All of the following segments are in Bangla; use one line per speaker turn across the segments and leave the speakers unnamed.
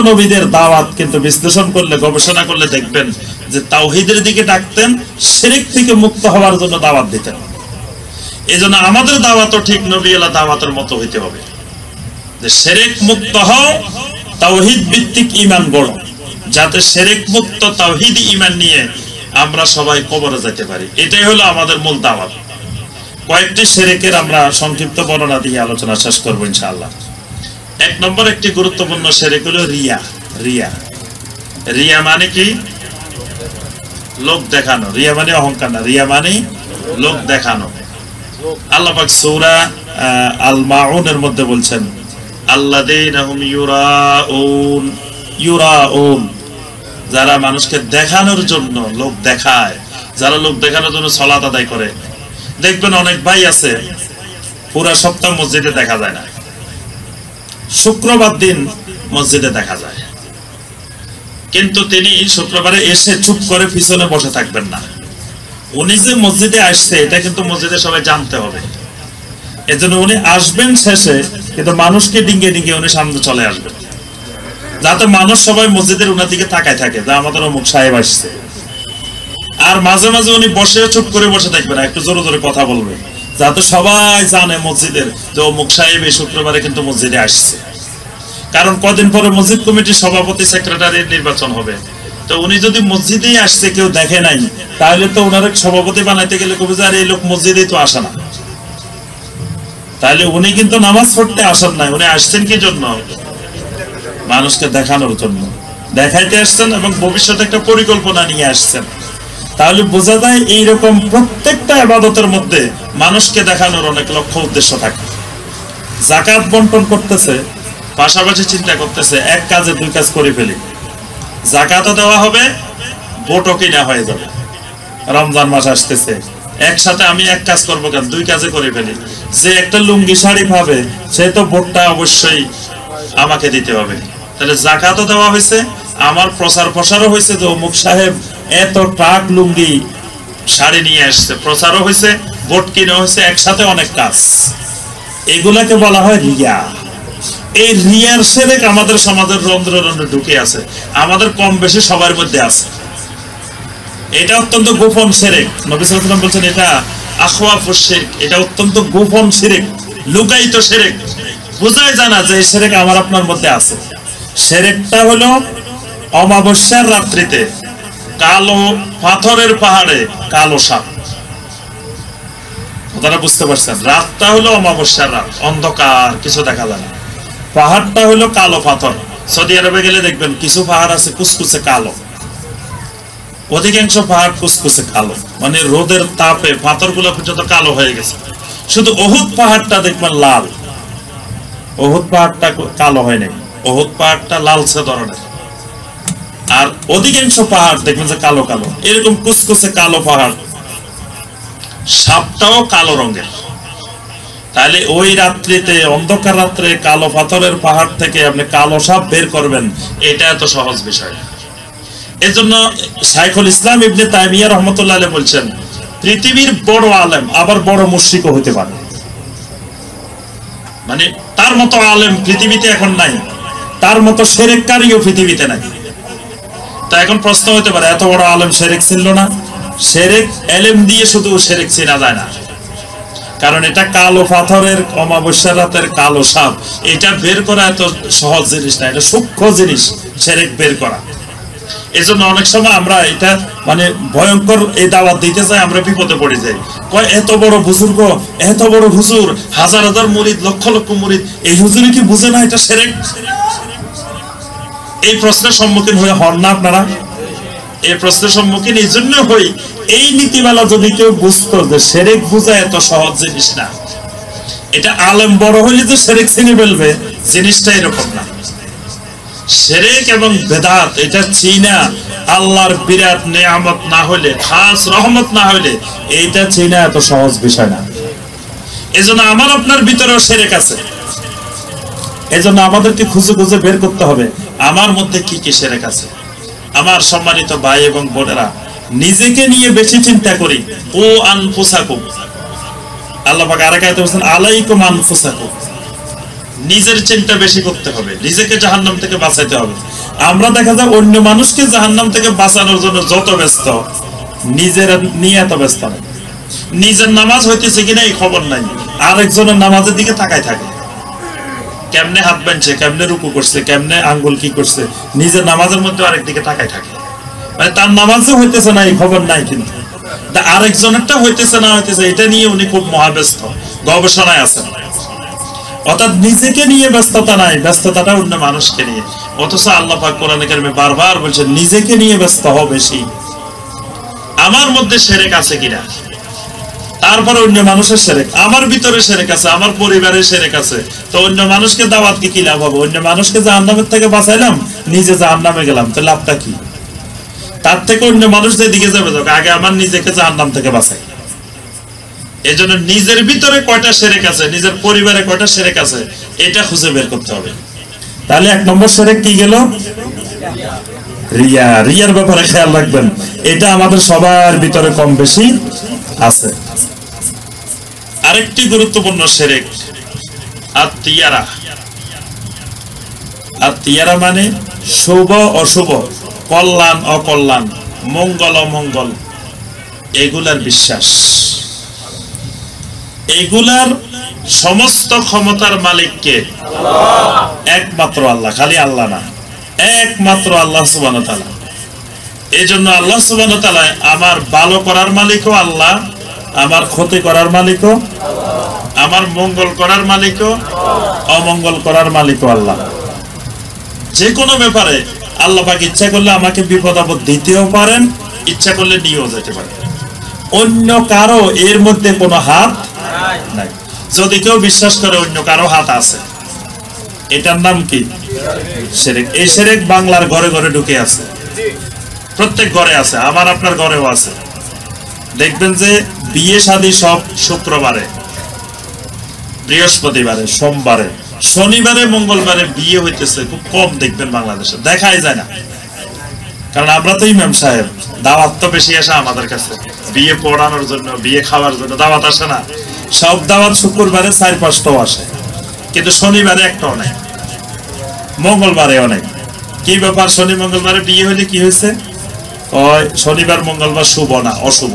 নবীদের দাওয়াত কিন্তু বিশ্লেষণ করলে, গবেষণা করলে দেখবেন যে তাওহীদের দিকে ডাকতেন, শিরক থেকে মুক্ত হওয়ার জন্য দাওয়াত দিতেন। এজন্য আমাদের দাওয়াতও ঠিক নবীওয়ালা দাওয়াতের মতো হইতে হবে, যে শিরক মুক্ত হও, তাওহীদ ভিত্তিক ঈমান গড়ো, যাতে শিরক মুক্ত তাওহীদি ঈমান নিয়ে আমরা সবাই কবরে যেতে পারি। এটাই হলো আমাদের মূল দাওয়াত। কয়েকটি শিরকের আমরা সংক্ষিপ্ত বর্ণনা দিয়ে আলোচনা শেষ করব ইনশাআল্লাহ। এক নম্বর একটি গুরুত্বপূর্ণ শিরক হলো রিয়া। রিয়া রিয়া মানে কি? লোক দেখানো। রিয়া মানে অহংকার না, রিয়া মানে লোক দেখানো। আল্লাহ পাক সূরা আল মাউনের মধ্যে বলছেন, আল্লাযীনা হুম ইউরাউন। ইউরাউন যারা মানুষকে দেখানোর জন্য, লোক দেখায়, যারা লোক দেখানোর জন্য সালাত আদায় করে। দেখবেন অনেক ভাই আছে পুরা সপ্তাহ মসজিদে দেখা যায় না, শুক্রবার দিন মসজিদে দেখা যায়, কিন্তু তিনি শুক্রবারে এসে চুপ করে পিছনে বসে থাকবেন না। উনি যে মসজিদে আসছে এটা কিন্তু মসজিদে সবাই জানতে হবে। এজন্য উনি আসবেন শেষে, কিন্তু মানুষকে ডিঙ্গে ডিঙ্গে উনি সামনে চলে আসবেন, যাতে মানুষ সবাই মসজিদের উনার দিকে তাকায় থাকে যে আমাদের অমুক সাহেব আসছে। আর মাঝে মাঝে উনি বসে চুপ করে বসে থাকবেন, একটু জোরে জোরে কথা বলবে, যাতে সবাই জানে মসজিদের যে অমুক সাহেব এই শুক্রবারে কিন্তু মসজিদে আসছে। কারণ কদিন পরে মসজিদ কমিটির সভাপতি সেক্রেটারির নির্বাচন হবে, তো উনি যদি মসজিদেই আসছে কেউ দেখে নাই, তাহলে তো ওনার সভাপতি বানাইতে গেলে কবি যে আর এই লোক মসজিদেই তো আসে না। তাহলে উনি কিন্তু নামাজ পড়তে আসেন নাই, উনি আসছেন কি জন্য? মানুষকে দেখানোর জন্য, দেখাইতে আসছেন এবং ভবিষ্যতে একটা পরিকল্পনা নিয়ে আসছেন। তাহলে বোঝা যায় এইরকম প্রত্যেকটা ইবাদতের মধ্যে মানুষকে দেখানোর অনেক লক্ষ্য উদ্দেশ্য থাকে। যাকাত বন্টন করতেছে, পাশাপাশি চিন্তা করতেছে এক কাজে দুই কাজ করে ফেলি, যাকাতও দেওয়া হবে, ভোটও কিনা হয়ে যাবে। রমজান মাস আসতেছে, একসাথে আমি এক কাজ করবো কেন, দুই কাজে করে ফেলি। যে একটা লুঙ্গি শাড়ি পাবে সে তো ভোটটা অবশ্যই আমাকে দিতে হবে। তাহলে যাকাতও দেওয়া হয়েছে, আমার প্রচারও হয়েছে যে অমুক সাহেব এত ট্রাক লুঙ্গি শাড়ি নিয়ে আসছে, প্রচারও হয়েছে, ভোট কিনা হয়েছে, একসাথে অনেক কাজ। এগুলাকে বলা হয় রিয়া। এই রিয়ার শিরক আমাদের সমাজের রন্ধ্রে রন্ধ্রে ঢুকে আছে, আমাদের কম বেশি সবার মধ্যে আছে। এটা অত্যন্ত গোপন শিরক। নবী সাল্লাল্লাহু আলাইহি ওয়াসাল্লাম বলেছেন এটা আখওয়াফুশ শিরক, এটা অত্যন্ত গোপন শিরক, লুকায়িত শিরক, বোঝাই জানা যে এই শিরক আমার আপনার মধ্যে আছে। শিরকটা হলো অমাবস্যার রাত্রিতে কালো পাথরের পাহাড়ে কালো সাপ। আপনারা বুঝতে পারছেন, রাতটা হলো অমাবস্যার রাত, অন্ধকার, কিছু দেখা যায় না। পাহাড়টা হলো কালো পাথর। সৌদি আরবে গেলে দেখবেন কিছু পাহাড় আছে কুচকুচে কালো, অধিকাংশ পাহাড় কুচকুচে কালো, মানে রোদের তাপে পাথরগুলো পর্যন্ত কালো হয়ে গেছে। শুধু উহুদ পাহাড়টা দেখবেন লাল, উহুদ পাহাড়টা কালো হয় নাই, উহুদ পাহাড়টা লালচে ধরনের। আর অধিকাংশ পাহাড় দেখবেন যে কালো কালো, এরকম কুচকুচে কালো পাহাড়, সাপটাও কালো রঙের। তাহলে ওই রাত্রিতে, অন্ধকার রাত্রে কালো পাথরের পাহাড় থেকে আপনি কালো সাপ বের করবেন, এটা এত সহজ বিষয়। এজন্য শাইখুল ইসলাম ইবনে তাইমিয়া রাহমাতুল্লাহ আলাইহি বলছেন, পৃথিবীর বড় আলেম আবার বড় মুশরিকও হতে পারে। মানে তার মতো আলেম পৃথিবীতে এখন নাই, তার মতো শিরককারীও পৃথিবীতে নাই। তা এখন প্রশ্ন হতে পারে, এত বড় আলেম শিরক ছিল না? শিরক ইলম দিয়ে শুধু শিরক চেনা যায় না, কারণ এটা কালো পাথরের অমাবস্যার রাতের কালো সাপ, এটা বের করা এত সহজ জিনিস না, এটা সূক্ষ্ম জিনিস শিরক বের করা। এজন্য অনেক সময় আমরা এটা মানে ভয়ঙ্কর এই দাওয়াত দিতে যাই, আমরা বিপদে পড়ে যাই। কয় এত বড় বুজুর্গ, এত বড় হুজুর, হাজার হাজার মুরিদ, লক্ষ লক্ষ মুরিদ, এই হুজুরে কি বুঝে না এটা শিরক? এই প্রশ্নের সম্মুখীন হয়ে হন না আপনারা? এই প্রশ্নের সম্মুখীন এই জন্য হই, এই নীতিমালা যদি কেউ বুঝতো যে শিরক বুঝা এত সহজ জিনিস না, এটা আলেম বড় হইলে যে শিরক চিনে ফেলবে, জিনিসটা এরকম না। শিরক এবং বেদাত এটা চিনা আল্লাহর বিরাট নিয়ামত না হইলে, খাস রহমত না হইলে, এইটা চিনা এত সহজ বিষয় না। এজন্য আমার আপনার ভিতরেও শিরক আছে। এজন্য আমাদেরকে খুঁজে খুঁজে বের করতে হবে আমার মধ্যে কি কি শিরক আছে। আমার সম্মানিত ভাই এবং বোনেরা, নিজেকে নিয়ে বেশি চিন্তা করি। ও আনফুসাকুম, আল্লাহ পাক আরেক আয়াতে বলেছেন আলাইকুম আনফুসাকুম, নিজের চিন্তা বেশি করতে হবে, নিজেকে জাহান্নাম থেকে বাঁচাইতে হবে। আমরা দেখা যায় অন্য মানুষকে জাহান্নাম থেকে বাঁচানোর জন্য যত ব্যস্ত, নিজের নিয়ে এত ব্যস্ত না। নিজের নামাজ হইতেছে কিনা এই খবর নাই, আরেকজনের নামাজের দিকে তাকায় থাকে, কেমনে হাত বানছে, কেমনে রুকু করছে, কেমনে আঙ্গুল কি করছে, নিজের নামাজের মধ্যে আরেক দিকে তাকায় থাকে। মানে তার নামাজও হইতেছে না এই খবর নাই, কিন্তু আরেকজনেরটা হইতেছে না হইতেছে এটা নিয়ে উনি খুব মহাব্যস্ত, গবেষণায় আছেন। অর্থাৎ নিজেকে নিয়ে ব্যস্ততা নাই, ব্যস্ততাটা অন্য মানুষকে নিয়ে। অথচ আল্লাহ পাক কোরআনে কারিমে বারবার বলছেন নিজেকে নিয়ে ব্যস্ত হও বেশি। আমার মধ্যে শিরক আছে কিনা, তারপরে অন্য মানুষের শিরক, আমার ভিতরে শিরক আছে, আমার পরিবারের শিরক আছে, তো অন্য মানুষকে দাওয়াত কি লাভ হবে? অন্য মানুষকে জাহান্নামের থেকে বাঁচাইলাম, নিজে জাহান্নামে গেলাম, তো লাভটা কি? তার থেকে অন্য মানুষ যেদিকে যাবে যাক, আগে আমার নিজেকে জাহান্নাম থেকে বাঁচাই। এজন্য নিজের ভিতরে কয়টা শিরক আছে, নিজের পরিবারে কয়টা শিরক আছে, এটা খুঁজে বের করতে হবে। তাহলে 1 নম্বর শিরক কি গেল? রিয়া। রিয়ার ব্যাপারে খেয়াল রাখবেন, এটা আমাদের সবার ভিতরে কম বেশি আছে। আরেকটি গুরুত্বপূর্ণ শিরক আত-তিয়ারা। আত-তিয়ারা মানে শুভ অশুভ, কল্যাণ অকল্যাণ, মঙ্গল অমঙ্গল, এগুলার বিশ্বাস। এগুলার সমস্ত ক্ষমতার মালিক কে? একমাত্র আল্লাহ, খালি আল্লাহ না, একমাত্র আল্লাহ সুবহানাহু ওয়া তাআলা। এজন্য আল্লাহ সুবহানাহু ওয়া তাআলা আমার ভালো করার মালিকও আল্লাহ, আমার ক্ষতি করার মালিকও, আমার মঙ্গল করার মালিকও, অমঙ্গল করার মালিকও আল্লাহ। যে কোনো ব্যাপারে আল্লাহ পাক ইচ্ছা করলে আমাকে বিপদ আপদ দিতেও পারেন, ইচ্ছা করলে নিয়েও যেতে পারেন। অন্য কারো এর মধ্যে কোনো হাত নাই। যদি কেউ বিশ্বাস করে অন্য কারো হাত আছে, এটার নাম কি? শিরক। এই শিরক বাংলার ঘরে ঘরে ঢুকে আছে, প্রত্যেক ঘরে আছে, আমার আপনার ঘরেও আছে। দেখবেন যে বিয়ে শাদী সব শুক্রবারে, বৃহস্পতিবারে, সোমবারে, শনিবারে, মঙ্গলবারে বিয়ে হইতেছে খুব কম দেখবেন বাংলাদেশে, দেখাই যায় না। কারণ আমরা তো ইমাম সাহেব, দাওয়াত তো বেশি আসে আমাদের কাছে, বিয়ে পড়ানোর জন্য, বিয়ে খাওয়ার জন্য দাওয়াত আসে না। সব দাওয়াত শুক্রবারে 4-5টাও আসে, কিন্তু শনিবারে একটাও নাই, মঙ্গলবারেও নাই। কি ব্যাপার? শনি মঙ্গলবারে বিয়ে হইলে কি হয়েছে? শনিবার মঙ্গলবার শুভ না, অশুভ।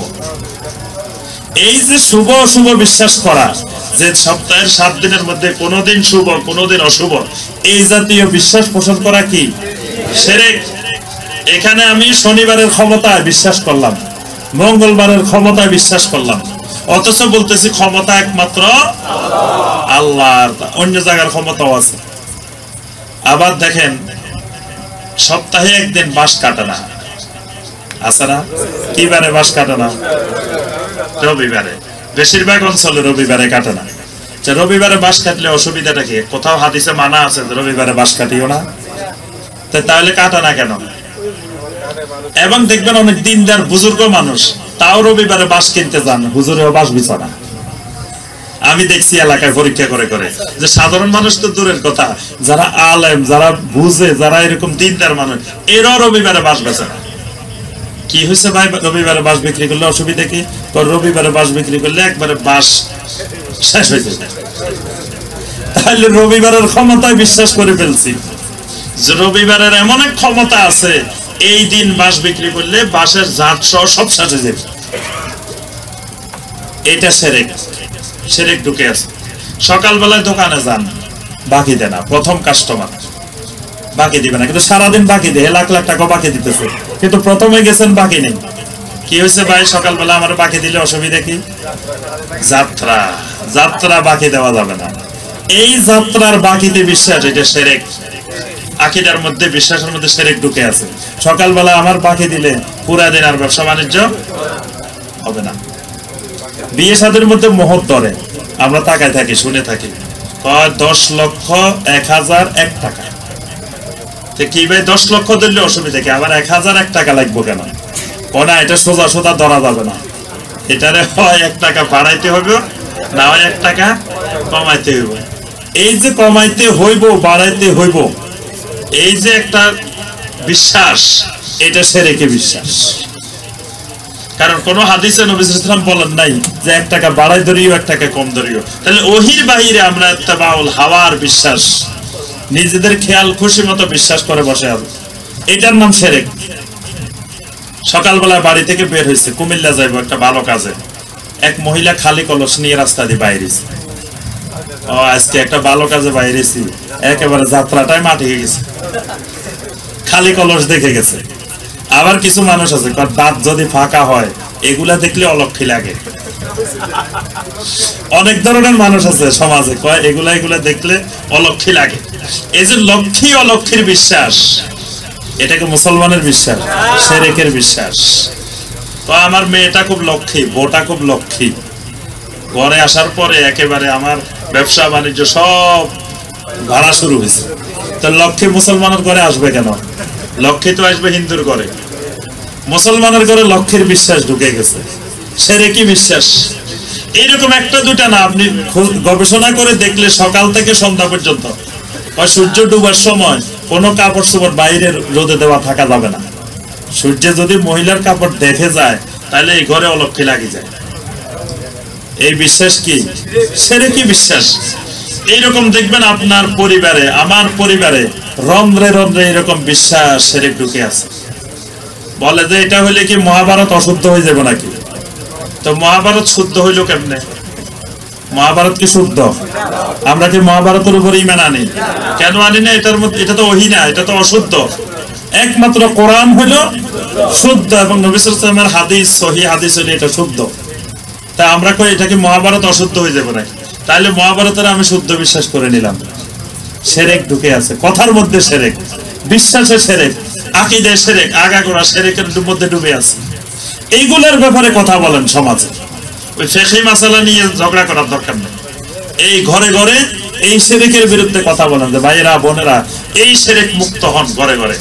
এই যে শুভ অশুভ বিশ্বাস করা, যে সপ্তাহের 7 দিনের মধ্যে কোনোদিন শুভ কোনোদিন অশুভ, এই জাতীয় বিশ্বাস পোষণ করা কি? শিরক। এখানে আমি শনিবারের ক্ষমতায় বিশ্বাস করলাম, মঙ্গলবারের ক্ষমতায় বিশ্বাস করলাম, অথচ বলতেছি ক্ষমতা একমাত্র আল্লাহর, অন্য জায়গার ক্ষমতাও আছে। আবার দেখেন সপ্তাহে একদিন বাঁশ কাটে না, আছে না? কি বারে বাঁশ কাটে না? রবিবারে। বেশিরভাগ অঞ্চলে রবিবারে কাটে না। রবিবারে বাঁশ কাটলে অসুবিধাটা কি? কোথাও হাদিসে মানা আছে রবিবারে বাঁশ কাটিও না, তাহলে কাটে না কেন? এবং দেখবেন অনেক দিনদার বুজুর্গ মানুষ তাও রবিবারে বাঁশ কিনতে যান, হুজুরেও বাঁশ বিছানা। আমি দেখছি এলাকায় পরীক্ষা করে করে, যে সাধারণ মানুষ তো দূরের কথা, যারা আলেম, যারা বুঝে, যারা এরকম দিনদার মানুষ, এরাও রবিবারে বাঁশ বেচে না। কি হয়েছে ভাই, রবিবারে বাঁশ বিক্রি করলে অসুবিধা কি? রবিবারে বাঁশ বিক্রি করলে একবারে বাঁশ শেষ হয়ে যাবে। তাহলে রবিবারের ক্ষমতায় বিশ্বাস করে ফেলছি যে রবিবারের এমন এক ক্ষমতা আছে, এই দিন বাঁশ বিক্রি করলে বাঁশের জাত সহ সব শেষ হয়ে যাবে। এটা শিরক। শিরক ঢুকে আছে। সকালবেলায় দোকানে যান, বাকি দেয় না, প্রথম কাস্টমার বাকি দিবে না, কিন্তু সারাদিন বাকি দেয়, লাখ লাখ টাকা বাকি দিতেছে, কিন্তু প্রথমে গেছেন বাকি নেই। কি হয়েছে ভাই, সকালবেলা আমার বাকি দিলে অসুবিধা কি? যাত্রা, যাত্রা বাকি দেওয়া যাবে না। এই যাত্রার বাকিতে বিশ্বাস, এটা শিরক। আকীদার মধ্যে, বিশ্বাসের মধ্যে শিরক ঢুকে আছে। সকালবেলা আমার বাকি দিলে পুরা দিন আর ব্যবসা বাণিজ্য হবে না। বিয়ে শাদীর মধ্যে মোহর ধরে, আমরা তাকায় থাকি, শুনে থাকি, 10,01,001 টাকা। কি ভাই 10 লক্ষ ধরলে অসুবিধা কি? আবার 1,001 টাকা লাগবে কেন? না, এটা সোজা সোজা ধরা যাবে না, এটারে হয় 1 টাকা বাড়াইতে হবে, না হয় 1 টাকা কমাইতে হইব। এই যে কমাইতে হইব, বাড়াইতে হইব, এই যে একটা বিশ্বাস, এটা শিরকে বিশ্বাস। কারণ কোন হাদিসে নবী সাল্লাল্লাহু আলাইহি ওয়াসাল্লাম বলেন নাই যে 1 টাকা বাড়াই ধরিও 1 টাকা কম ধরিও। তাহলে ওহির বাইরে আমরা ইত্তেবাউল হাওয়ার বিশ্বাস, নিজেদের খেয়াল খুশি মতো বিশ্বাস করে বসে আছে, এটার নাম শিরক। সকালবেলা বাড়ি থেকে বের হয়েছে, কুমিল্লা যাইবো একটা ভালো কাজে, এক মহিলা খালি কলস নিয়ে রাস্তা দিয়ে বাইরেছে। ও আজকে একটা ভালো কাজে বাইরেছি, একেবারে যাত্রাটাই মাঠে গেছে, খালি কলস দেখে গেছে। আবার কিছু মানুষ আছে দাঁত যদি ফাঁকা হয় এগুলা দেখলে অলক্ষী লাগে। অনেক ধরনের মানুষ আছে সমাজে, কয় এগুলা দেখলে অলক্ষী লাগে। এই যে লক্ষ্মী অলক্ষীর বিশ্বাস, এটাকে মুসলমানের বিশ্বাস, শিরকের বিশ্বাস। তো আমার মেয়েটা খুব লক্ষ্মী, বউটা খুব লক্ষ্মী, ঘরে আসার পরে একেবারে আমার ব্যবসা বাণিজ্য সব ভাড়া শুরু হয়েছে। তো লক্ষ্মী মুসলমানের ঘরে আসবে কেন? লক্ষ্মী তো আসবে হিন্দুর ঘরে। মুসলমানের ঘরে লক্ষ্মীর বিশ্বাস ঢুকে গেছে, শিরকি বিশ্বাস। এইরকম একটা দুটা না, আপনি গবেষণা করে দেখলে সকাল থেকে সন্ধ্যা পর্যন্ত সূর্য ডুবার সময় কোনো কাপড় চোপড় বাইরে রোদে দেওয়া থাকা যাবে না। সূর্য যদি মহিলার কাপড় দেখে যায় তাহলে এই ঘরে অলক্ষী লাগি যায়। এই বিশ্বাস কি? শিরকি বিশ্বাস। এইরকম দেখবেন আপনার পরিবারে, আমার পরিবারে রন্ধ্রে রন্ধ্রে এরকম বিশ্বাস শিরক ঢুকে আছে। বলে যে এটা হইলে কি মহাভারত অশুদ্ধ হয়ে যাবে নাকি? তো মহাভারত শুদ্ধ হইল কেমনে? মহাভারত কি শুদ্ধ? আমরা কি মহাভারতের উপর ঈমান আনি? কেন আনি না? এটার মধ্যে, এটা তো ওহী না, এটা তো অশুদ্ধ। একমাত্র কোরআন হলো শুদ্ধ এবং নবী সাল্লাল্লাহু আলাইহি ওয়াসাল্লামের হাদিস, সহিহ হাদিস হলো এটা শুদ্ধ। তা আমরা কই এটা কি মহাভারত অশুদ্ধ হয়ে যাবে নাকি? তাহলে মহাভারতের আমি শুদ্ধ বিশ্বাস করে নিলাম। শিরক ঢুকে আছে, কথার মধ্যে শিরক, বিশ্বাসে শিরক, আকীদায় শিরক, আগাগোড়া শিরকের মধ্যে ডুবে আছে। এইগুলোর ব্যাপারে কথা বলেন সমাজে, ওই ফিকহি মাসালা নিয়ে ঝগড়া করার দরকার নেই। এই ঘরে ঘরে এই শিরকের বিরুদ্ধে কথা বলেন যে ভাইয়েরা বোনেরা এই শিরক মুক্ত হন ঘরে ঘরে।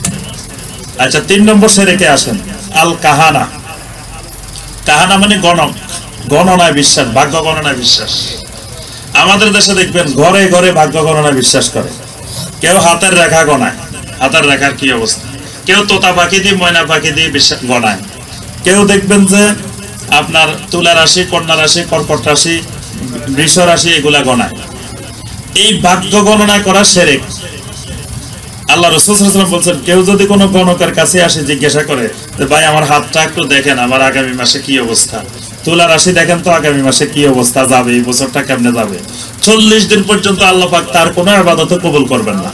আচ্ছা, 3 নম্বর শিরকে আসেন, আল কাহানা। কাহানা মানে গণক, গণনায় বিশ্বাস, ভাগ্য গণনায় বিশ্বাস। আমাদের দেশে দেখবেন ঘরে ঘরে ভাগ্য গণনায় বিশ্বাস করে। কেউ হাতের রেখা গণায়, হাতের রেখার কি অবস্থা। কেউ তোতা পাখি দিয়ে, ময়না পাখি দিয়ে বিশ্বাস গণায়। কেউ দেখবেন যে আপনার তুলা রাশি, কন্যা রাশি, কর্কট রাশি, বৃষ রাশি এগুলা গণায়। এই ভাগ্য গণনা করা শিরক। আল্লাহ রাসূল সাল্লাল্লাহু আলাইহি ওয়াসাল্লাম বলেন, কেউ যদি কোনো গণকের কাছে আসে জিজ্ঞাসা করে যে ভাই আমার হাতটা একটু দেখেন, আমার আগামী মাসে কি অবস্থা, তুলা রাশি দেখেন তো আগামী মাসে কি অবস্থা যাবে, এই বছরটা কেমনে যাবে, 40 দিন পর্যন্ত আল্লাহ পাক তার কোনো ইবাদত কবুল করবেন না।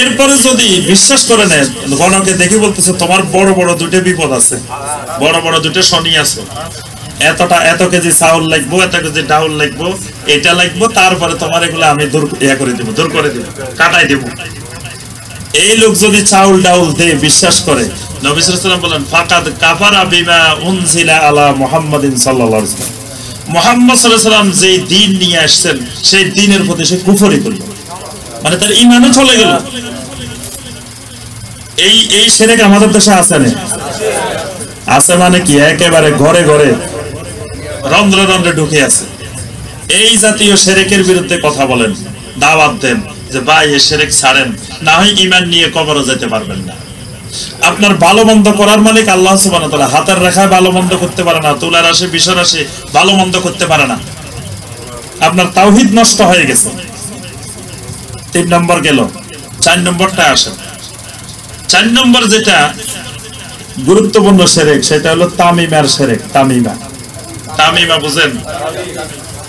এরপরে যদি বিশ্বাস করে নেন, গণকে দেখি বলতেছে তোমার বড় বড় দুটো বিপদ আছে, বড় বড় দুটো শনি আছে, এত কেজি চাউল লাগবো, এত কেজি ডাউল লাগবো, এটা লাগবো, তারপরে তোমার এগুলো আমি দূর করে দিব, দূর করে দিব, কাটাই দিব। এই লোক যদি চাউল ডাউল দিয়ে বিশ্বাস করে, নবী সাল্লাল্লাহু আলাইহি ওয়াসাল্লাম বলেন ফাকাদ কাফারা বিমা উনজিলা আলা মুহাম্মাদিন সাল্লাল্লাহু আলাইহি ওয়াসাল্লাম। মুহাম্মদ সাল্লাল্লাহু আলাইহি ওয়াসাল্লাম যে দ্বীন নিয়ে আসছেন সেই দ্বীনের প্রতি সে কুফরি করল, মানে তার ঈমানও চলে গেল। এই শিরক আমাদের দেশে আছে না? আছে মানে কি? একেবারে ঘরে ঘরে রন্ধ্রে রন্ধ্রে ঢুকে আছে। এই জাতীয় শিরকের বিরুদ্ধে কথা বলেন, দাওয়াত দেন যে ভাই এই শিরক ছাড়েন, না হয় ঈমান নিয়ে কবরে যেতে পারবেন না। আপনার ভালো মন্দ করার মালিক আল্লাহ সুবহানাহু ওয়া তাআলা। হাতের রেখায় ভালো মন্দ করতে পারে না, তুলা রাশি, বৃষ রাশি ভালো মন্দ করতে পারে না। আপনার তাওহীদ নষ্ট হয়ে গেছে। 3 নম্বর গেল, 4 নম্বরটা আসে। 4 নম্বর যেটা গুরুত্বপূর্ণ শিরক সেটা হলো তামিমার শিরক। তামিমা, তামিমা বুঝেন?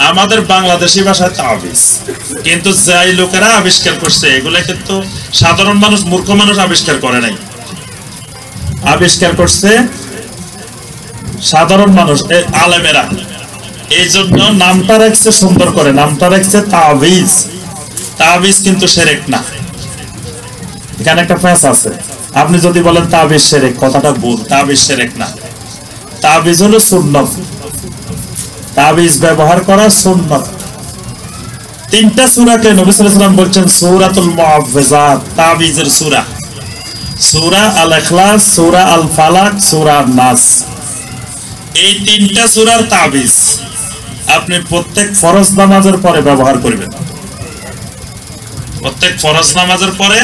আমাদের বাংলাদেশি ভাষায় তাবিজ, কিন্তু যাই লোকেরা আবিষ্কার করছে এগুলা কিন্তু সাধারণ মানুষ, মূর্খ মানুষ আবিষ্কার করে নাই। আবিষ্কার করছে সাধারণ মানুষ, আলেমেরা। এই জন্য নামটা রাখছে সুন্দর করে, নামটা রাখছে তাবিজ। তাবিজ কিন্তু শিরক না। এখানে একটা ফ্যাস আছে, আপনি যদি বলেন তাবিজ শিরক, কথাটা ভুল। তাবিজ শিরক না, তাবিজ হলো সুন্নাত। তাবিজ ব্যবহার করা সুন্নাত। 3টা সূরাকে নবী সাল্লাল্লাহু আলাইহি ওয়াসাল্লাম বলছেন সূরাতুল মুআউযযাত, তাবিজের সূরা। সূরা আল ইখলাস, সূরা আল ফালাক, সূরা নাস। এই 3টা সূরার তাবিজ আপনি প্রত্যেক ফরজ নামাজের পরে ব্যবহার করবেন। প্রত্যেক ফরজ নামাজের পরে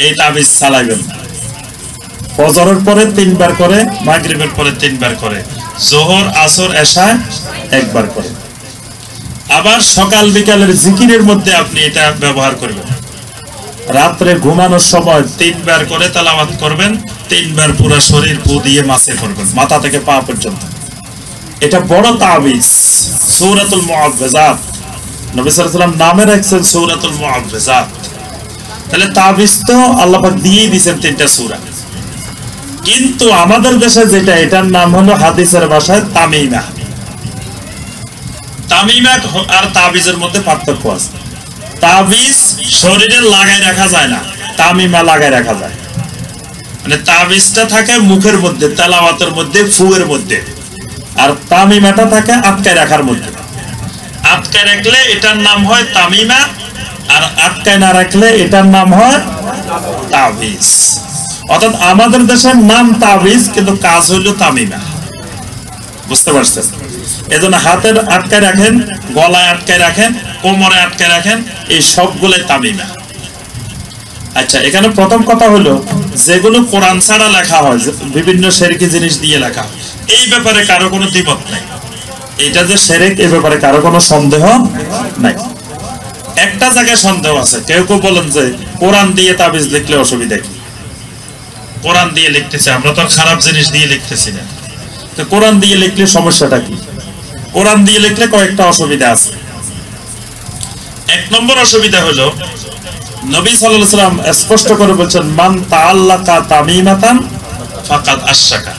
এই তাবিজ চালাবেন। ফজরের পরে 3 বার করে, মাগরিবের পরে 3 বার করে, যোহর আসর এশা একবার করে। আবার সকাল বিকালের জিকিরের মধ্যে আপনি এটা ব্যবহার করবেন। রাত্রে ঘুমানোর সময় 3 বার করে তেলাওয়াত করবেন, 3 বার পুরো শরীর ফু দিয়ে মাসে করবেন, মাথা থেকে পা পর্যন্ত। এটা বড় তাবিজ, সূরাতুল মুআউযযাত। নবী সাল্লাল্লাহু আলাইহি ওয়াসাল্লাম নামে রাখছেন সূরাতুল মুআউযযাত। তাহলে তাবিজ তো আল্লাহ পাক দিয়েই দিয়েছেন 3টা সূরা। কিন্তু আমাদের দেশে যেটা, এটার নাম হলো হাদিসের ভাষায় তামিমা। তামিমা আর তাবিজের মধ্যে পার্থক্য আছে। তাবিজ শরীরে লাগায় রাখা যায় না, তামিমা লাগায় রাখা যায়। মানে তাবিজটা থাকে মুখের মধ্যে, তেলাওয়াতের মধ্যে, ফুয়ের মধ্যে, আর তামিমাটা থাকে আটকায় রাখার মধ্যে। আটকায় রাখলে এটার নাম হয় তামিমা, আর আটকায় না রাখলে এটার নাম হয় তাবিজ। অর্থাৎ আমাদের দেশের নাম তাবিজ, কিন্তু কাজ হইল তামিমা। বুঝতে পারছেন? এজন্য হাতের আটকায় রাখেন, গলায় আটকায় রাখেন, কোমরে আটকায় রাখেন, এই সবগুলোই তামিমা। আচ্ছা, এখানে প্রথম কথা হলো, যেগুলো কোরআন ছাড়া লেখা হয়, বিভিন্ন শিরকি জিনিস দিয়ে লেখা, এই ব্যাপারে কারো কোনো দ্বিমত নাই। এটা যে শিরক, এই ব্যাপারে কারো কোনো সন্দেহ নাই। একটা জায়গায় সন্দেহ আছে, কেউ কেউ বলেন যে কোরআন দিয়ে তাবিজ লিখলে অসুবিধা কি? কোরআন দিয়ে লিখতেছে, আমরা তো খারাপ জিনিস দিয়ে লিখতেছি না, তো কোরআন দিয়ে লিখলে সমস্যাটা কি? কোরআন দিয়ে লিখলে কয়েকটা অসুবিধা আছে। 1 নম্বর অসুবিধা হলো, নবী সাল্লাল্লাহু আলাইহি ওয়াসাল্লাম স্পষ্ট করে বলেছেন, মান তাআল্লাকা তামিমাতান ফাকাদ আশরাকা,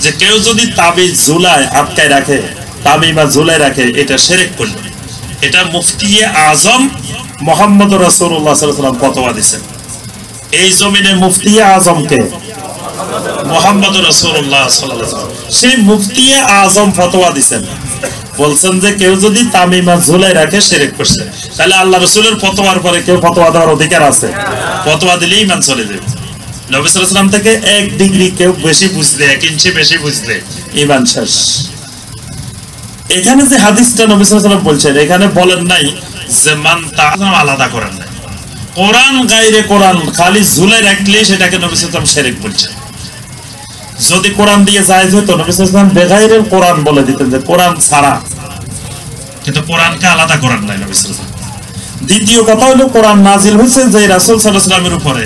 যে কেউ যদি তাবিজ ঝুলায় আটকায় রাখে, তামিমা ঝুলায় রাখে, এটা শিরক করলো। এটা মুফতি আজম মুহাম্মদ রাসূলুল্লাহ সাল্লাল্লাহু আলাইহি ওয়াসাল্লাম ফতোয়া দিয়েছেন। এই জমিনে মুফতি আজমকে মুহাম্মদ রাসূলুল্লাহ সাল্লাল্লাহু আলাইহি ওয়াসাল্লাম, সেই মুফতি আজম ফতোয়া দিয়েছেন, বলছেন যে কেউ যদি তামিমা ঝুলাই রাখে শিরক করছে। তাহলে আল্লাহ রাসূলের ফতোয়ার পরে কেউ ফতোয়া দেওয়ার অধিকার আছে? ফতোয়া দিলেই ঈমান চলে যাবে। নবী সাল্লাল্লাহু আলাইহি ওয়াসাল্লাম থেকে 1 ডিগ্রি কেউ বেশি বুঝলে, 1 ইঞ্চি বেশি বুঝলে ঈমান শেষ। এখানে যে হাদিসটা নবী সাল্লাল্লাহু আলাইহি ওয়াসাল্লাম বলছেন, এখানে বলেন নাই যে মান তাআল্লাহ আলাদা করেন নাই। কোরআন গায়রে কোরআন খালি ঝুলাই রাখলে সেটাকে নবী সাল্লাল্লাহু আলাইহি ওয়াসাল্লাম শিরক বলছেন। যদি কোরআন দিয়ে জায়েজ হতো, নবী সাল্লাল্লাহু আলাইহি ওয়াসাল্লাম বেগাইরে কোরআন বলে দিতেন, যে কোরআন ছাড়া। কিন্তু কোরআনকে আলাদা করেন নাই নবী সাল্লাল্লাহু আলাইহি ওয়াসাল্লাম। দ্বিতীয় কথা হলো, কোরআন নাজিল হয়েছে যে রাসূল সাল্লাল্লাহু আলাইহি ওয়াসাল্লামের উপরে,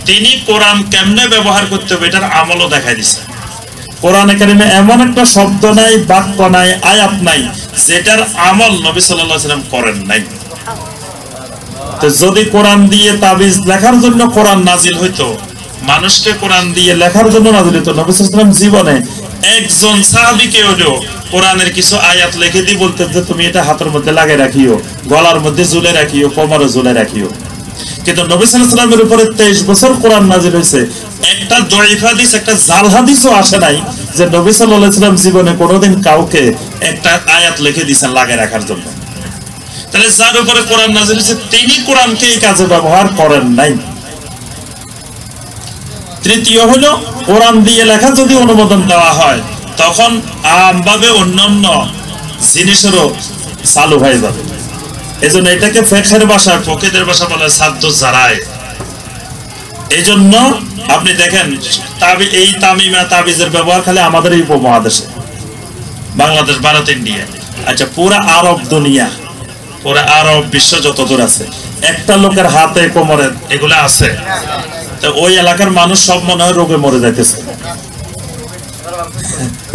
তিনি কোরআন কেমনে ব্যবহার করতে হবে এটার আমলও দেখাই দিয়েছেন। কোরআনে কারিমে এমন একটা শব্দ নাই, বাক্য নাই, আয়াত নাই যেটার আমল নবী সাল্লাল্লাহু আলাইহি ওয়াসাল্লাম করেন নাই। তো যদি কোরআন দিয়ে তাবিজ লেখার জন্য কোরআন নাজিল হইতো, মানুষকে কোরআন দিয়ে লেখার জন্য নাজিল হইতো, নবী সাল্লাল্লাহু আলাইহি ওয়াসাল্লাম জীবনে একজন সাহাবীকে হলেও কোরআনের কিছু আয়াত লিখে দিয়ে বলতেন যে তুমি এটা হাতের মধ্যে লাগিয়ে রাখিও, গলার মধ্যে ঝুলে রাখিও, কোমরে ঝুলে রাখিও। কিন্তু নবী সাল্লাল্লাহু আলাইহি ওয়াসাল্লামের উপরে 23 বছর কোরআন নাজিল হয়েছে, একটা দঈফ হাদিস, একটা জাল হাদিসও আসে নাই যে নবী সাল্লাল্লাহু আলাইহি ওয়াসাল্লাম জীবনে কোনোদিন কাউকে একটা আয়াত লিখে দিয়েছেন লাগিয়ে রাখার জন্য। তাহলে যার উপরে কোরআন নাজিল হয়েছে, তিনি কোরআনকে এই কাজে ব্যবহার করেন নাই। তৃতীয় হলো, কোরআন দিয়ে লেখা যদি অনুমোদন দেওয়া হয়, তখন আমভাবে অন্যান্য জিনিসেরও চালু হয়ে যাবে। এজন্য এটাকে ফিকহের ভাষায়, ফকিহদের ভাষা বলে সাদ্দু জারায়ে। এইজন্য আপনি দেখেন, এই তামিমা তাবিজের ব্যবহার খালি আমাদের এই উপমহাদেশে, বাংলাদেশ, ভারত, ইন্ডিয়া, আচ্ছা পুরা আরব দুনিয়া, পুরা আরব বিশ্ব যতদূর আছে, একটা লোকের হাতে কোমরে এগুলো আছে, তো ওই এলাকার মানুষ সব মনে হয় রোগে মরে যাইতেছে,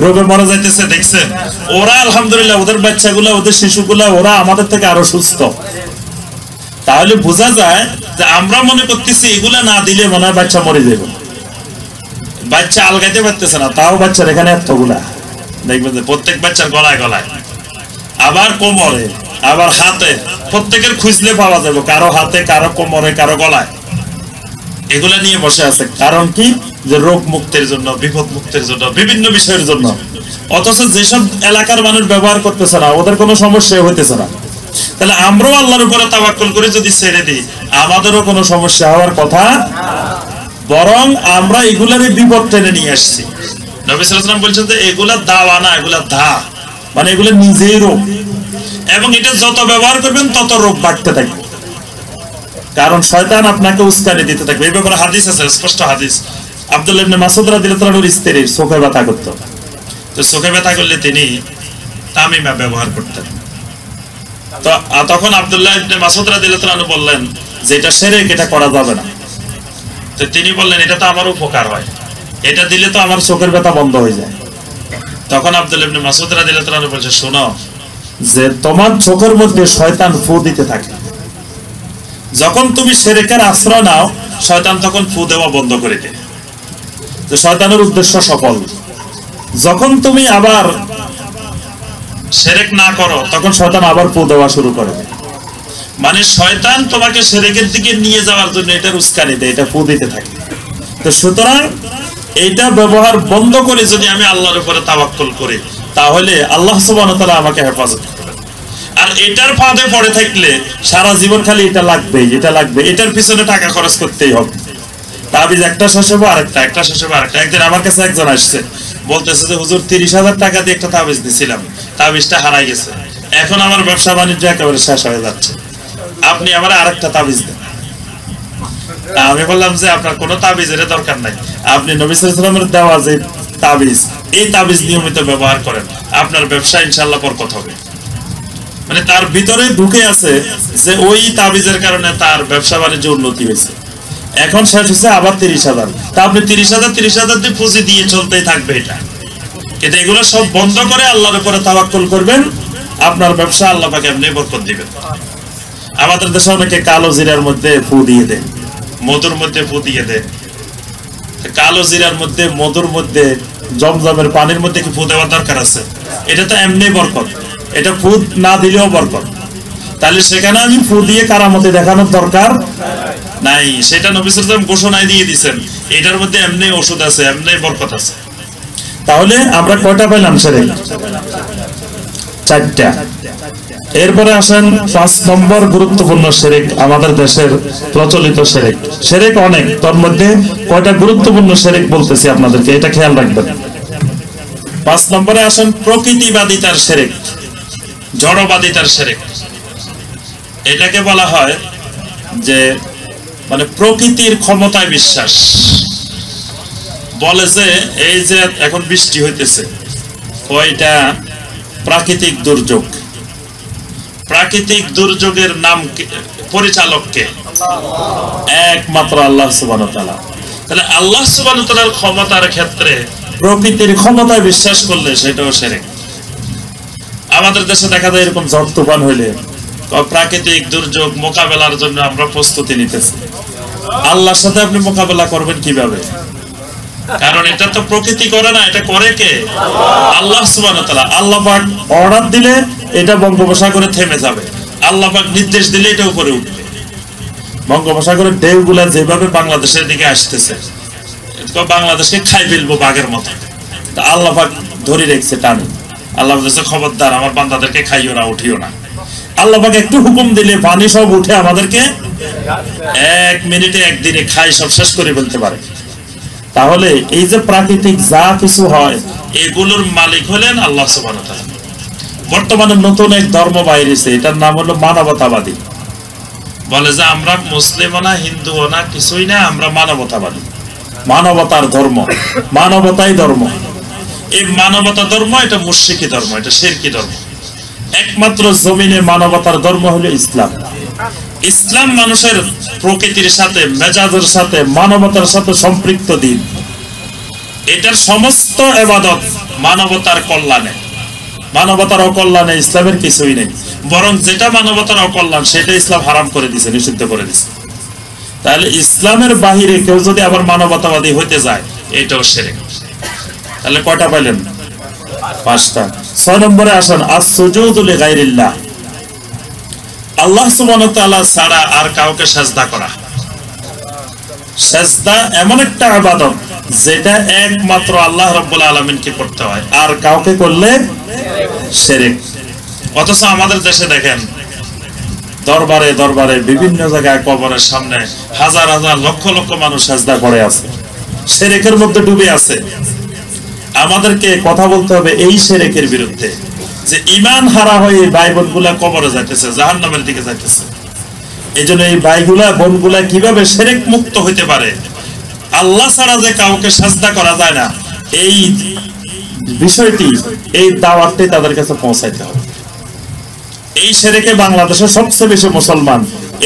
রোগে মরে যাইতেছে। দেখছেন, ওরা আলহামদুলিল্লাহ, ওদের বাচ্চাগুলা, ওদের শিশুগুলা, ওরা আমাদের থেকে আরো সুস্থ। তাহলে বোঝা যায় যে আমরা মনে করতেছি এগুলা না দিলে মনে হয় বাচ্চা মরে যাবে, বাচ্চা আলগাইতে পারতেছে না, তাও বাচ্চার এখানে এতগুলা। দেখবেন যে প্রত্যেক বাচ্চার গলায় গলায়, আবার কোমরে, আবার হাতে, প্রত্যেকের খুঁজলে পাওয়া যাবে, কারো হাতে, কারো কোমরে, কারো গলায়, এগুলা নিয়ে বসে আছে। কারণ কি? যে রোগ মুক্তির জন্য, বিপদ মুক্তির জন্য, বিভিন্ন বিষয়ের জন্য। অথচ যেসব এলাকার মানুষ ব্যবহার করতেছে না, ওদের কোনো সমস্যা হইতেছে না। তাহলে আমরাও আল্লাহর উপরে তাওয়াক্কুল করে যদি ছেড়ে দিই, আমাদেরও কোনো সমস্যা হওয়ার কথা, বরং আমরা এগুলারই বিপদ টেনে নিয়ে আসছি। নবী সাল্লাল্লাহু আলাইহি ওয়াসাল্লাম বলছেন যে এগুলা দাওয়া না, এগুলা ধা, মানে এগুলো নিজেই রোগ, এবং এটা যত ব্যবহার করবেন তত রোগ বাড়তে থাকবে, কারণ শয়তান আপনাকে উস্কানি দিতে থাকবে। এই ব্যাপারে হাদিস আছে, স্পষ্ট হাদিস। আব্দুল্লাহ ইবনে মাসউদ রাদিয়াল্লাহু আনহুর স্ত্রীর চোখে ব্যথা করত, তো চোখে ব্যথা করলে তিনি তামিমা ব্যবহার করতেন। তো তখন আব্দুল্লাহ ইবনে মাসউদ রাদিয়াল্লাহু আনহু বললেন যে এটা শিরক, এটা করা যাবে না। তো তিনি বললেন এটা তো আমার উপকার হয়, এটা দিলে তো আমার চোখের ব্যথা বন্ধ হয়ে যায়। তখন আব্দুল্লাহ ইবনে মাসউদ রাদিয়াল্লাহু আনহু বলছে, শোনো যে তোমার চোখের মধ্যে শয়তান ফু দিতে থাকে, যখন তুমি শিরকের আশ্রয় নাও শয়তান তখন ফু দেওয়া বন্ধ করে দেয়, তো শয়তানের উদ্দেশ্য সফল। যখন তুমি আবার শিরক না করো তখন শয়তান আবার ফু দেওয়া শুরু করে। মানে শয়তান তোমাকে শিরকের দিকে নিয়ে যাওয়ার জন্য এটা উস্কানি দেয়, এটা ফু দিতে থাকে। তো সুতরাং এইটা ব্যবহার বন্ধ করে যদি আমি আল্লাহর উপরে তাওয়াক্কুল করি তাহলে আল্লাহ সুবহানাহু ওয়া তাআলা আমাকে হেফাজত করবেন। আর এটার ফাঁদে পড়ে থাকলে সারা জীবন খালি এটা লাগবে, এটা লাগবে, এটার পিছনে টাকা খরচ করতেই হবে। তাবিজ একটা শেষ হবে আরেকটা, একটা শেষ হবে আরেকটা। একদিন আমার কাছে একজন আসছে, বলতেছে যে হুজুর 30,000 টাকা দিয়ে একটা তাবিজ দিয়েছিলাম, তাবিজটা হারাই গেছে, এখন আমার ব্যবসা বাণিজ্য একেবারে শেষ হয়ে যাচ্ছে, আপনি আমার আরেকটা তাবিজ দেন। আমি বললাম যে আপনার কোনো তাবিজের দরকার নাই, আপনি নবী সাল্লাল্লাহু আলাইহি ওয়াসাল্লামের দেওয়া যে তাবিজ, এই তাবিজ নিয়মিত ব্যবহার করেন, আপনার ব্যবসা ইনশাআল্লাহ বরকত হবে। মানে তার ভিতরে ঢুকে আছে যে ওই তাবিজের কারণে তার ব্যবসা বাণিজ্য উন্নতি হয়েছে, এখন শেষ হচ্ছে আবার 30,000, তা আপনি 30,000 দিয়ে পুঁজি দিয়ে চলতেই থাকবে এটা। কিন্তু এগুলো সব বন্ধ করে আল্লাহর উপরে তাওয়াক্কুল করবেন, আপনার ব্যবসা আল্লাহ পাক এমনি বরকত দিবেন। আমাদের দেশে অনেকে কালো জিরার মধ্যে ফু দিয়ে দেয়, মধুর মধ্যে ফু দিয়ে দেয়। কালো জিরার মধ্যে, মধুর মধ্যে, জমজমের পানির মধ্যে কি ফু দেওয়ার দরকার আছে? এটা তো এমনি বরকত, এটা ফু না দিলেও বরকত। তাহলে সেখানে আমি ফু দিয়ে কারামতি দেখানোর দরকার নাই, সেটা নবী সাল্লাল্লাহু আলাইহি ওয়াসাল্লাম ঘোষণায় দিয়ে দিয়েছেন, এটার মধ্যে এমনি ওষুধ আছে, এমনি বরকত আছে। তাহলে আমরা কয়টা পেলাম? শিরক 4টা। এরপরে আসেন 5 নম্বর গুরুত্বপূর্ণ শিরক, আমাদের দেশের প্রচলিত শিরক। শিরক অনেক, তার মধ্যে কয়টা গুরুত্বপূর্ণ শিরক বলতেছি আপনাদেরকে, এটা খেয়াল রাখবেন। 5 নম্বরে আসেন প্রকৃতিবাদিতার শিরক, জড়বাদিতার শিরক। এটাকে বলা হয় যে মানে প্রকৃতির ক্ষমতায় বিশ্বাস। বলে যে এই যে এখন বৃষ্টি হইতেছে, ওইটা প্রাকৃতিক দুর্যোগ। প্রাকৃতিক দুর্যোগের নাম পরিচালক কে? একমাত্র আল্লাহ সুবহানাহু ওয়া তাআলা। তাহলে আল্লাহ সুবহানাহু ওয়া তাআলার ক্ষমতার ক্ষেত্রে প্রকৃতির ক্ষমতায় বিশ্বাস করলে সেটাও শিরক। আমাদের দেশে দেখা যায় এরকম ঝড় তুফান হইলে প্রাকৃতিক দুর্যোগ মোকাবেলার জন্য আমরা প্রস্তুতি নিতেছি। আল্লাহর সাথে আপনি মোকাবেলা করবেন কিভাবে? কারণ এটা তো প্রকৃতি করে না, এটা করে কে? আল্লাহ সুবহানাহু ওয়া তাআলা। আল্লাহ পাক অর্ডার দিলে এটা বঙ্গোপসাগরে থেমে যাবে, আল্লাহ পাক নির্দেশ দিলে এটা উপরে উঠবে। বঙ্গোপসাগরের ঢেউগুলা যেভাবে বাংলাদেশের দিকে আসতেছে, বাংলাদেশকে খাই ফেলবো বাঘের মতো, তা আল্লাহ পাক ধরে রেখেছে টানে। আল্লাহ বলছে খবরদার আমার বান্দাদেরকে খাইও না, উঠিও না। আল্লাহ পাক একটু হুকুম দিলে পানি সব উঠে আমাদেরকে 1 মিনিটে, একদিনে খাই সব শেষ করে ফেলতে পারে। তাহলে এই যে প্রাকৃতিক যা কিছু হয় এগুলোর মালিক হলেন আল্লাহ সুবহানাহু ওয়া তাআলা। বর্তমানে নতুন এক ধর্ম বাইরেছে, এটার নাম হলো মানবতাবাদী। বলে যে আমরা মুসলিমও না, হিন্দুও না, কিছুই না, আমরা মানবতাবাদী। মানবতার ধর্ম, মানবতাই ধর্ম। এই মানবতা ধর্ম এটা মুশরিকি ধর্ম, এটা শিরকি ধর্ম। একমাত্র জমিনে মানবতার ধর্ম হলো ইসলাম। ইসলাম মানুষের প্রকৃতির সাথে, মেজাজের সাথে, মানবতার সাথে সম্পৃক্ত দিন। এটার সমস্ত ইবাদত মানবতার কল্যাণে, মানবতার অকল্যাণে ইসলামের কিছুই নেই। বরং যেটা মানবতার অকল্যাণ সেটা ইসলাম হারাম করে দিয়েছে, নিষিদ্ধ করে দিয়েছে। তাহলে ইসলামের বাহিরে কেউ যদি আবার মানবতাবাদী হইতে যায় এটাও শিরক। তাহলে কয়টা পাইলেন? 5টা। 6 নম্বরে আসেন আস-সুজুদু লিগাইরিল্লাহ, আল্লাহ সুবহানাহু ওয়া তাআলা ছাড়া আর কাউকে সিজদা করা। সিজদা এমন একটা ইবাদত যেটা একমাত্র আল্লাহ রাব্বুল আলামিনকে করতে হয়, আর কাউকে করলে শিরক। অথচ আমাদের দেশে দেখেন দরবারে দরবারে বিভিন্ন জায়গায় কবরের সামনে হাজার হাজার লক্ষ লক্ষ মানুষ সিজদা করে আছে, শিরকের মধ্যে ডুবে আছে। আমাদেরকে কথা বলতে হবে এই শিরকের বিরুদ্ধে, যে ঈমান হারা হয়ে এই ভাই বোনগুলা কবরে যাইতেছে, জাহান্নামের দিকে যাইতেছে। এই জন্য এই ভাইগুলা বোনগুলা কিভাবে শিরক মুক্ত হইতে পারে আল্লাহ ছাড়া যে কাউকে সাজদা করা যায় না, এই বিষয়টি, এই দাওয়াতটি তাদের কাছে পৌঁছাইতে হবে। এই শিরকে বাংলাদেশের সবচেয়ে বেশি মুসলমান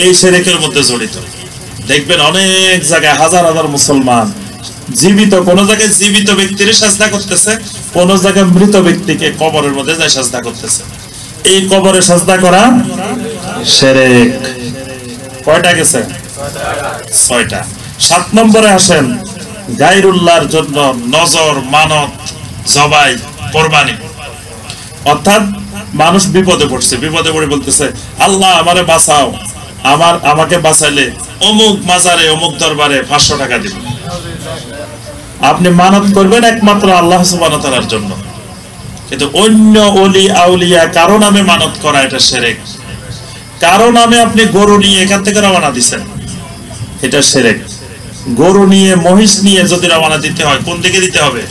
এই শিরকের মধ্যে জড়িত। দেখবেন অনেক জায়গায় হাজার হাজার মুসলমান জীবিত, কোন জায়গায় জীবিত ব্যক্তির সাজদা করতেছে, কোন জায়গায় মৃত ব্যক্তিকে কবরের মধ্যে যায় সাজদা করতেছে। এই কবরে সাজদা করা শিরক। কয়টা গেছে? 6টা। 7 নম্বরে আসেন, গায়রুল্লাহর জন্য নজর, মানত, জবাই, কুরবানি। অর্থাৎ মানুষ বিপদে পড়ছে, বিপদে পড়ে বলতেছে আল্লাহ আমারে বাঁচাও, আমাকে বাঁচাইলে অমুক মাজারে অমুক দরবারে 500 টাকা দিব। আপনি মানত করবেন একমাত্র আল্লাহ সুবহানাহু ওয়া তাআলার জন্য, কিন্তু অন্য ওলি আউলিয়া কারো নামে মানত করা এটা শিরক। কারো নামে আপনি গরু নিয়ে এখান থেকে রওনা দিচ্ছেন, এটা শিরক। গরু নিয়ে, মহিষ নিয়ে যদি রওনা দিতে হয়, কোন দিকে দিতে হবে?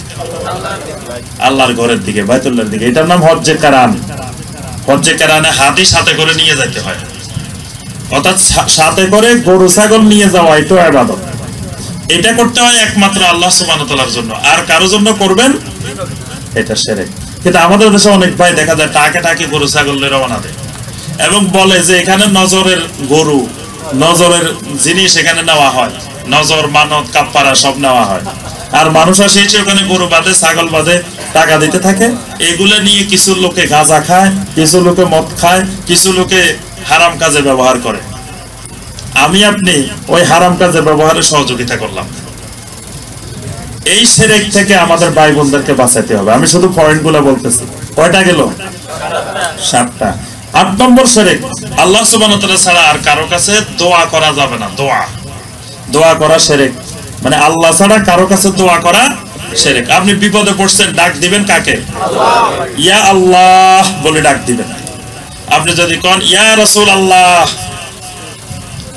আল্লাহর ঘরের দিকে, বাইতুল্লাহর দিকে। এটার নাম হজ্জে কারান। হজ্জে কারানে হাতি সাথে করে নিয়ে যেতে হয়, অর্থাৎ সাথে করে গরু ছাগল নিয়ে যাওয়া, এটা ইবাদত। এটা করতে হয় একমাত্র আল্লাহ সুবহানাহু ওয়া তাআলার জন্য, আর কারো জন্য করবেন এটা শিরক। কিন্তু আমাদের দেশে অনেক ভাই দেখা যায় টাকে টাকে গরু ছাগল নিয়ে রওনা দেয় এবং বলে যে এখানে নজরের গরু, নজরের জিনিস এখানে নেওয়া হয়, নজর, মানত, কাফারা সব নেওয়া হয়। আর মানুষ আসে ওখানে গরু বাঁধে, ছাগল বাঁধে, টাকা দিতে থাকে। এগুলা নিয়ে কিছু লোকে গাঁজা খায়, কিছু লোকে মদ খায়, কিছু লোকে হারাম কাজে ব্যবহার করে। আমি আপনি ওই হারাম কাজে ব্যবহারে সহযোগিতা করলাম। এই শিরক থেকে আমাদের ভাই বোনদেরকে বাঁচাতে হবে। আমি শুধু পয়েন্টগুলো বলতেছি। কয়টা গেল? 7টা। 8 নম্বর শিরক, আল্লাহ সুবহানাহু ওয়া তাআলা ছাড়া আর কারো কাছে দোয়া করা যাবে না। দোয়া করা শিরক, মানে আল্লাহ ছাড়া কারো কাছে দোয়া করা শিরক। আপনি বিপদে পড়ছেন, ডাক দিবেন কাকে? ইয়া আল্লাহ বলে ডাক দিবেন। আপনি যদি কোন ইয়া রাসূলুল্লাহ,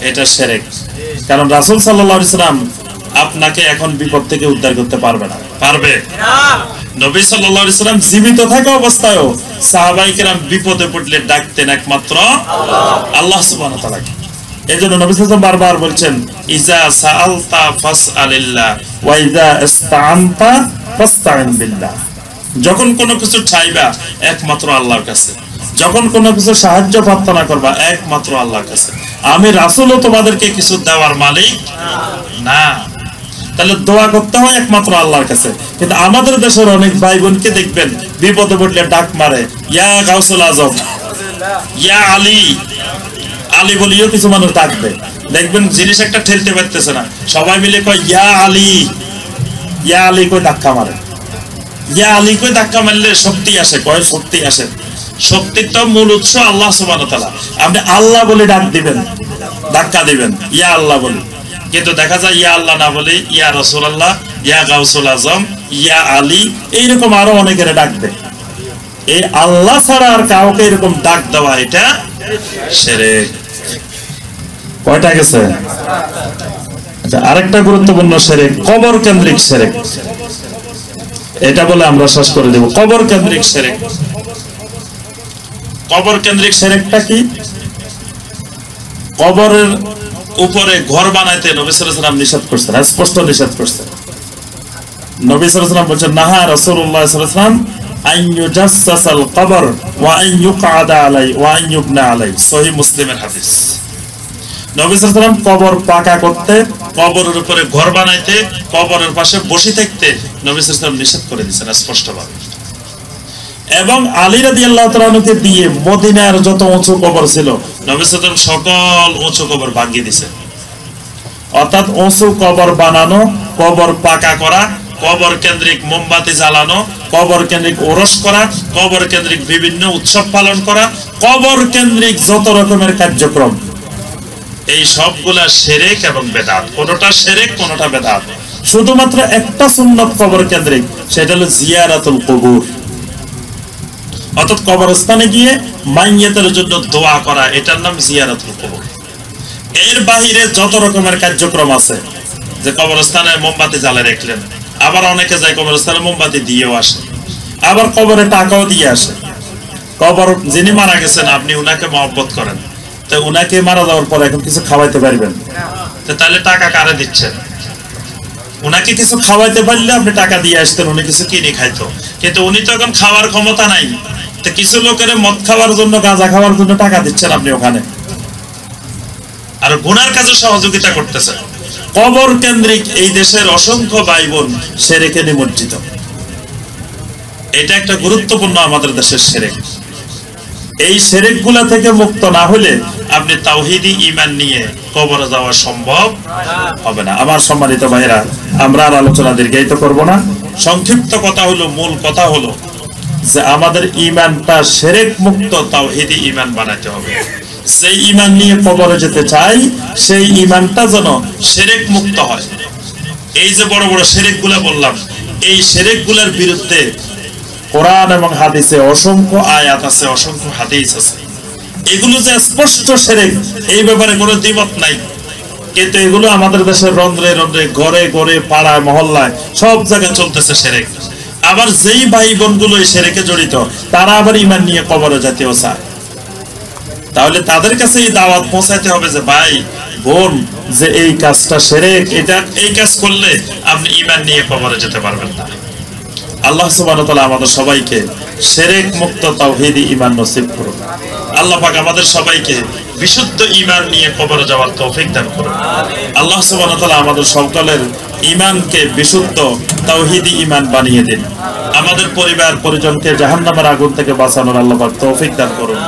এটা শিরক। কারণ রাসূল সাল্লাল্লাহু আলাইহি ওয়াসাল্লাম আপনাকে এখন বিপদ থেকে উদ্ধার করতে পারবে না। পারবে না। নবী সাল্লাল্লাহু আলাইহি ওয়াসাল্লাম জীবিত থাকা অবস্থায়ও সাহাবায়ে কেরাম বিপদে পড়লে ডাকতেন একমাত্র আল্লাহ সুবহানাহু ওয়া তাআলাকে। এজন্য নবী সাল্লাল্লাহু আলাইহি ওয়াসাল্লাম বারবার বলছেন, ইজা সাআলতা ফাসআলিল্লাহ ওয়া ইজা ইসতাআনতা ফাসতাইন বিল্লাহ। যখন কোনো কিছু চাইবা একমাত্র আল্লাহর কাছে, যখন কোনো কিছু সাহায্য প্রার্থনা করবা একমাত্র আল্লাহর কাছে। আমি রাসূলও তোমাদেরকে কিছু দেওয়ার মালিক না। তাহলে দোয়া করতে হয় একমাত্র আল্লাহর কাছে। কিন্তু আমাদের দেশের অনেক ভাই বোনকে দেখবেন বিপদে পড়লে ডাক মারে, ইয়া গাউসুল আজম, ইয়া আলী। আলী বলিও কিছু মানুষ ডাকবে, দেখবেন জিনিস একটা ঠেলতে পারতেছে না, সবাই মিলে কয় ইয়া আলী, ইয়া আলী কই ধাক্কা মারে। ইয়া আলী কই ধাক্কা মারলে শক্তি আসে, কয় শক্তি আসে। শক্তির তো মূল উৎস আল্লাহ সুবহানাহু ওয়া তাআলা। আপনি আল্লাহ বলে ডাক দিবেন, ধাক্কা দিবেন, ইয়া আল্লাহ বলে। কিন্তু দেখা যায় ইয়া আল্লাহ না বলে ইয়া রাসূলুল্লাহ, ইয়া গাউসুল আজম, ইয়া আলী, এইরকম আরো অনেকের ডাকবে। এই আল্লাহ ছাড়া আর কাউকে এরকম ডাক দেওয়া এটা শিরক। কয়টা গেছে? আচ্ছা, আরেকটা গুরুত্বপূর্ণ শিরক কবর কেন্দ্রিক শিরক। এটা বলে আমরা শেষ করে দেব। কবর কেন্দ্রিক শিরক। কবর কেন্দ্রিক শিরকটা কি? কবরের উপরে ঘর বানাইতে নবী সাল্লাল্লাহু আলাইহি ওয়াসাল্লাম নিষেধ করছেন, স্পষ্ট নিষেধ করছেন। নবী সাল্লাল্লাহু আলাইহি ওয়াসাল্লাম বলেন, নাহা রাসূলুল্লাহ সাল্লাল্লাহু আলাইহি ওয়াসাল্লাম আন ইউজাসসাসাল কবর ওয়া আন ইউকআদা আলাইহি ওয়া আন ইউবনা আলাইহি। সহিহ মুসলিমের হাদিস। নবী সাল্লাল্লাহু আলাইহি ওয়াসাল্লাম কবর পাকা করতে, কবরের উপরে ঘর বানাইতে, কবরের পাশে বসে থাকতে নবী সাল্লাল্লাহু আলাইহি ওয়াসাল্লাম নিষেধ করে দিয়েছেন স্পষ্টভাবে। এবং আলী রাদিয়াল্লাহু তাআলা আনহুকে দিয়ে মদিনার যত উঁচু কবর ছিল নবী সাল্লাল্লাহু আলাইহি ওয়াসাল্লাম সকল উঁচু কবর ভাঙিয়ে দিয়েছেন। অর্থাৎ উঁচু কবর বানানো, কবর পাকা করা, কবর কেন্দ্রিক মোমবাতি জ্বালানো, কবর কেন্দ্রিক ওরস করা, কবর কেন্দ্রিক বিভিন্ন উৎসব পালন করা, কবর কেন্দ্রিক যত রকমের কার্যক্রম, এই সবগুলা শিরক এবং বেদাত। কোনটা শিরক, কোনটা বেদাত। শুধুমাত্র একটা সুন্নাত কবর কেন্দ্রিক, সেটা হলো জিয়ারাতুল কুবুর। অর্থাৎ কবরস্থানে গিয়ে মাইয়াতের জন্য দোয়া করা, এটার নাম জিয়ারাতুল কুবুর। এর বাহিরে যত রকমের কার্যক্রম আছে, যে কবরস্থানে মোমবাতি জ্বালিয়ে রাখলেন, আবার অনেকে যায় কবরস্থানে মোমবাতি দিয়েও আসে, আবার কবরে টাকাও দিয়ে আসে। কবর যিনি মারা গেছেন আপনি উনাকে মহব্বত করেন, তো উনাকে মারা যাওয়ার পর এখন কিছু খাওয়াইতে পারবেন, তো তাহলে টাকা কারে দিচ্ছেন? উনাকে কিছু খাওয়াইতে পারলে আপনি টাকা দিয়ে আসতেন, উনি কিছু কিনে খাইতো। কিন্তু উনি তো এখন খাওয়ার ক্ষমতা নাই, তো কিছু লোকের মদ খাওয়ার জন্য, গাঁজা খাওয়ার জন্য টাকা দিচ্ছেন আপনি ওখানে, আর গুনার কাজে সহযোগিতা করতেছেন। কবর কেন্দ্রিক এই দেশের অসংখ্য ভাই বোন শিরকে নিমজ্জিত। এটা একটা গুরুত্বপূর্ণ আমাদের দেশের শিরক। এই শিরক গুলা থেকে মুক্ত না হলে আপনি তাওহীদি ঈমান নিয়ে কবরে যাওয়া সম্ভব হবে না। আমার সম্মানিত ভাইরা, আমরা আর আলোচনা দীর্ঘায়িত করব না। সংক্ষিপ্ত কথা হলো, মূল কথা হলো যে আমাদের ঈমানটা শিরক মুক্ত তাওহীদি ঈমান বানাতে হবে। সেই ঈমান নিয়ে কবরে যেতে চাই, সেই ঈমানটা যেন শিরক মুক্ত হয়। এই যে বড় বড় শিরক গুলা বললাম, এই শিরক গুলার বিরুদ্ধে কোরআন এবং হাদিসে অসংখ্য আয়াত আছে, অসংখ্য হাদিস আছে। এগুলো যে স্পষ্ট শিরক, এই ব্যাপারে কোনো দ্বিমত নাই। কিন্তু এগুলো আমাদের দেশের রন্ধ্রে রন্ধ্রে, ঘরে ঘরে, পাড়ায় মহল্লায়, সব জায়গায় চলতেছে শিরক। আবার যেই ভাই বোনগুলো এই শিরকে জড়িত, তারা আবার ঈমান নিয়ে কবরে যেতেও চায়। তাহলে তাদের কাছে এই দাওয়াত পৌঁছাইতে হবে যে ভাই বোন, যে এই কাজটা শিরক, এটা এই কাজ করলে আপনি ঈমান নিয়ে কবরে যেতে পারবেন না। আল্লাহ সুবহানাহু ওয়া তাআলা আমাদের সবাইকে শিরক মুক্ত তাওহীদি ঈমান নসিব করুন। আল্লাহ পাক আমাদের সবাইকে বিশুদ্ধ ঈমান নিয়ে কবরে যাওয়ার তৌফিক দান করুন। আল্লাহ সুবহানাহু ওয়া তাআলা আমাদের সকলের ঈমানকে বিশুদ্ধ তাওহীদি ঈমান বানিয়ে দিন। আমাদের পরিবার পরিজনকে জাহান্নামের আগুন থেকে বাঁচানোর আল্লাহ পাক তৌফিক দান করুন।